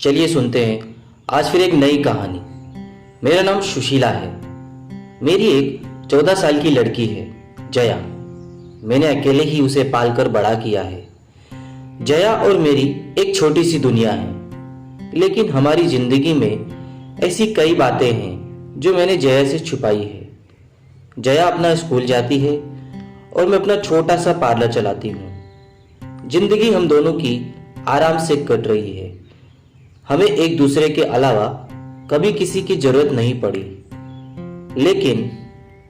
चलिए सुनते हैं आज फिर एक नई कहानी। मेरा नाम सुशीला है। मेरी एक 14 साल की लड़की है, जया। मैंने अकेले ही उसे पालकर बड़ा किया है। जया और मेरी एक छोटी सी दुनिया है, लेकिन हमारी जिंदगी में ऐसी कई बातें हैं जो मैंने जया से छुपाई है। जया अपना स्कूल जाती है और मैं अपना छोटा सा पार्लर चलाती हूँ। जिंदगी हम दोनों की आराम से कट रही है। हमें एक दूसरे के अलावा कभी किसी की जरूरत नहीं पड़ी, लेकिन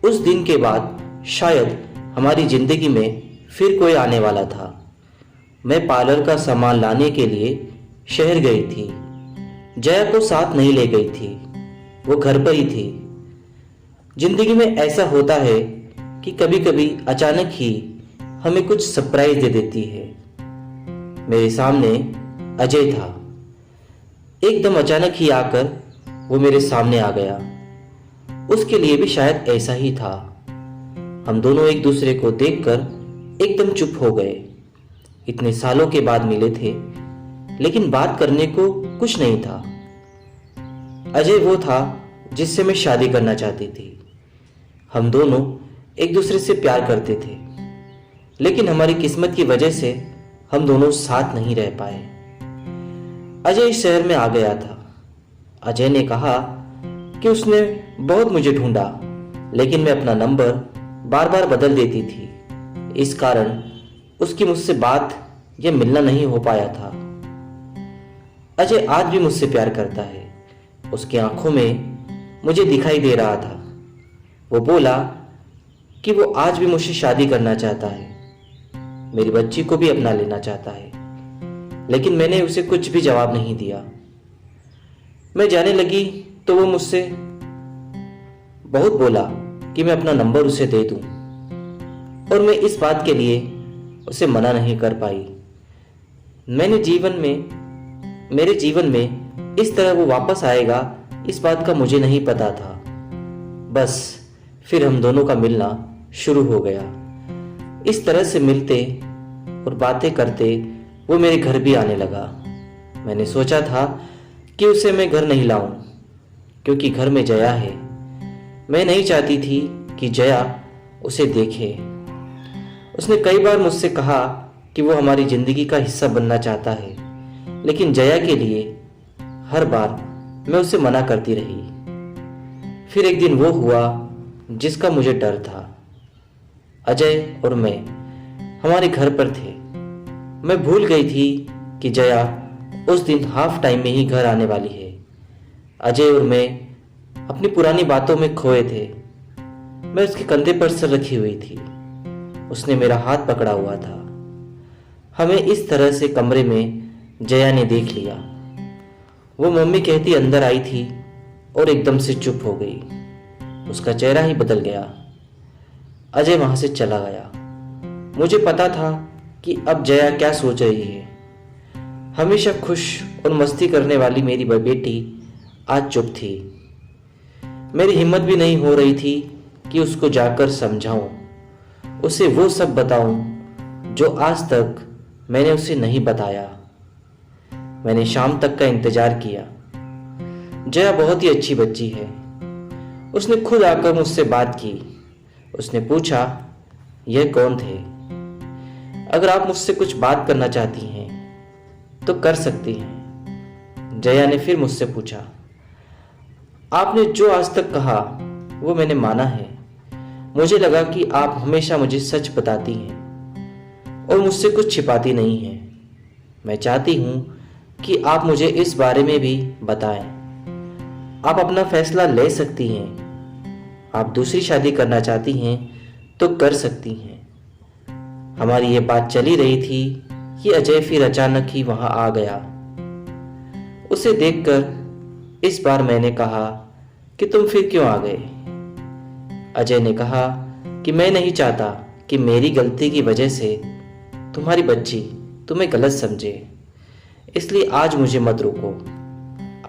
उस दिन के बाद शायद हमारी जिंदगी में फिर कोई आने वाला था। मैं पार्लर का सामान लाने के लिए शहर गई थी। जया को साथ नहीं ले गई थी, वो घर पर ही थी। जिंदगी में ऐसा होता है कि कभी कभी अचानक ही हमें कुछ सरप्राइज दे देती है। मेरे सामने अजय था। एकदम अचानक ही आकर वो मेरे सामने आ गया। उसके लिए भी शायद ऐसा ही था। हम दोनों एक दूसरे को देखकर एकदम चुप हो गए। इतने सालों के बाद मिले थे, लेकिन बात करने को कुछ नहीं था। अजय वो था जिससे मैं शादी करना चाहती थी। हम दोनों एक दूसरे से प्यार करते थे, लेकिन हमारी किस्मत की वजह से हम दोनों साथ नहीं रह पाए। अजय इस शहर में आ गया था। अजय ने कहा कि उसने बहुत मुझे ढूंढा, लेकिन मैं अपना नंबर बार बार बदल देती थी। इस कारण उसकी मुझसे बात या मिलना नहीं हो पाया था। अजय आज भी मुझसे प्यार करता है। उसकी आंखों में मुझे दिखाई दे रहा था। वो बोला कि वो आज भी मुझसे शादी करना चाहता है, मेरी बच्ची को भी अपना लेना चाहता है, लेकिन मैंने उसे कुछ भी जवाब नहीं दिया। मैं जाने लगी तो वो मुझसे बहुत बोला कि मैं अपना नंबर उसे दे दूं, और मैं इस बात के लिए उसे मना नहीं कर पाई। मेरे जीवन में इस तरह वो वापस आएगा, इस बात का मुझे नहीं पता था। बस फिर हम दोनों का मिलना शुरू हो गया। इस तरह से मिलते और बातें करते वो मेरे घर भी आने लगा। मैंने सोचा था कि उसे मैं घर नहीं लाऊं, क्योंकि घर में जया है। मैं नहीं चाहती थी कि जया उसे देखे। उसने कई बार मुझसे कहा कि वो हमारी जिंदगी का हिस्सा बनना चाहता है, लेकिन जया के लिए हर बार मैं उसे मना करती रही। फिर एक दिन वो हुआ जिसका मुझे डर था। अजय और मैं हमारे घर पर थे। मैं भूल गई थी कि जया उस दिन हाफ टाइम में ही घर आने वाली है। अजय और मैं अपनी पुरानी बातों में खोए थे। मैं उसके कंधे पर सर रखी हुई थी। उसने मेरा हाथ पकड़ा हुआ था। हमें इस तरह से कमरे में जया ने देख लिया। वो मम्मी कहती अंदर आई थी और एकदम से चुप हो गई। उसका चेहरा ही बदल गया। अजय वहां से चला गया। मुझे पता था कि अब जया क्या सोच रही है। हमेशा खुश और मस्ती करने वाली मेरी बेटी आज चुप थी। मेरी हिम्मत भी नहीं हो रही थी कि उसको जाकर समझाऊं, उसे वो सब बताऊं जो आज तक मैंने उसे नहीं बताया। मैंने शाम तक का इंतजार किया। जया बहुत ही अच्छी बच्ची है। उसने खुद आकर मुझसे बात की। उसने पूछा, यह कौन थे? अगर आप मुझसे कुछ बात करना चाहती हैं तो कर सकती हैं। जया ने फिर मुझसे पूछा, आपने जो आज तक कहा वो मैंने माना है। मुझे लगा कि आप हमेशा मुझे सच बताती हैं और मुझसे कुछ छिपाती नहीं हैं। मैं चाहती हूं कि आप मुझे इस बारे में भी बताएं। आप अपना फैसला ले सकती हैं। आप दूसरी शादी करना चाहती हैं तो कर सकती हैं। हमारी ये बात चली रही थी कि अजय फिर अचानक ही वहां आ गया। उसे देखकर इस बार मैंने कहा कि तुम फिर क्यों आ गए? अजय ने कहा कि मैं नहीं चाहता कि मेरी गलती की वजह से तुम्हारी बच्ची तुम्हें गलत समझे, इसलिए आज मुझे मत रोको।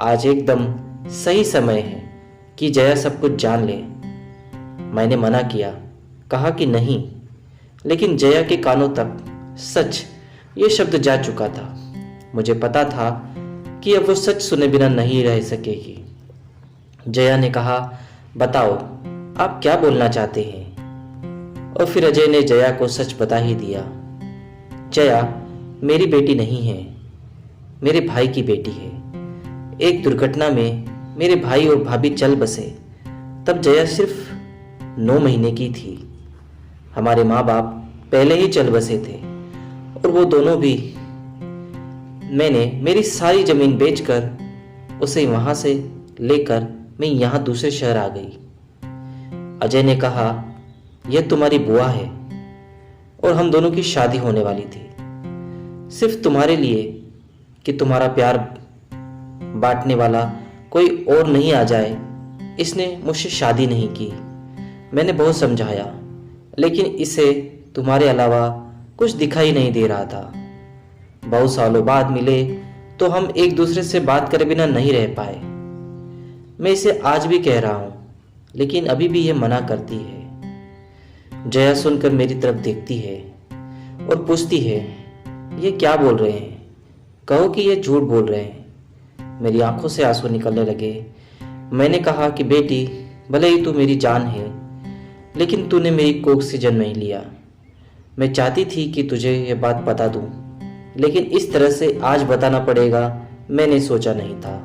आज एकदम सही समय है कि जया सब कुछ जान ले। मैंने मना किया, कहा कि नहीं, लेकिन जया के कानों तक सच ये शब्द जा चुका था। मुझे पता था कि अब वो सच सुने बिना नहीं रह सकेगी। जया ने कहा, बताओ आप क्या बोलना चाहते हैं। और फिर अजय ने जया को सच बता ही दिया। जया मेरी बेटी नहीं है, मेरे भाई की बेटी है। एक दुर्घटना में मेरे भाई और भाभी चल बसे, तब जया सिर्फ 9 महीने की थी। हमारे माँ बाप पहले ही चल बसे थे और वो दोनों भी। मैंने मेरी सारी जमीन बेचकर उसे वहां से लेकर मैं यहाँ दूसरे शहर आ गई। अजय ने कहा, यह तुम्हारी बुआ है और हम दोनों की शादी होने वाली थी। सिर्फ तुम्हारे लिए कि तुम्हारा प्यार बांटने वाला कोई और नहीं आ जाए, इसने मुझसे शादी नहीं की। मैंने बहुत समझाया, लेकिन इसे तुम्हारे अलावा कुछ दिखाई नहीं दे रहा था। बहुत सालों बाद मिले तो हम एक दूसरे से बात करे बिना नहीं रह पाए। मैं इसे आज भी कह रहा हूं, लेकिन अभी भी यह मना करती है। जया सुनकर मेरी तरफ देखती है और पूछती है, ये क्या बोल रहे हैं? कहो कि ये झूठ बोल रहे हैं। मेरी आंखों से आंसू निकलने लगे। मैंने कहा कि बेटी, भले ही तू मेरी जान है, लेकिन तूने मेरी कोख से जन्म नहीं लिया। मैं चाहती थी कि तुझे यह बात बता दूं, लेकिन इस तरह से आज बताना पड़ेगा, मैंने सोचा नहीं था।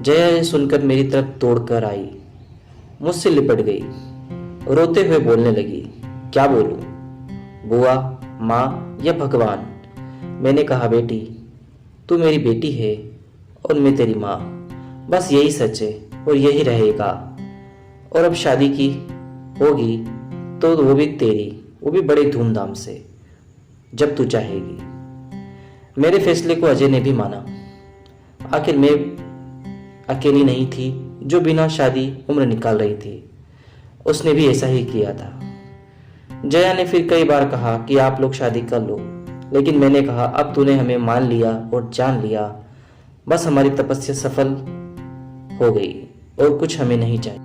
जया यह सुनकर मेरी तरफ दौड़कर आई, मुझसे लिपट गई, रोते हुए बोलने लगी, क्या बोलूं? बुआ, माँ या भगवान? मैंने कहा, बेटी तू मेरी बेटी है और मैं तेरी माँ। बस यही सच है और यही रहेगा। और अब शादी की होगी तो वो भी तेरी, वो भी बड़े धूमधाम से, जब तू चाहेगी। मेरे फैसले को अजय ने भी माना। आखिर मैं अकेली नहीं थी जो बिना शादी उम्र निकाल रही थी। उसने भी ऐसा ही किया था। जया ने फिर कई बार कहा कि आप लोग शादी कर लो, लेकिन मैंने कहा, अब तूने हमें मान लिया और जान लिया, बस हमारी तपस्या सफल हो गई और कुछ हमें नहीं चाहिए।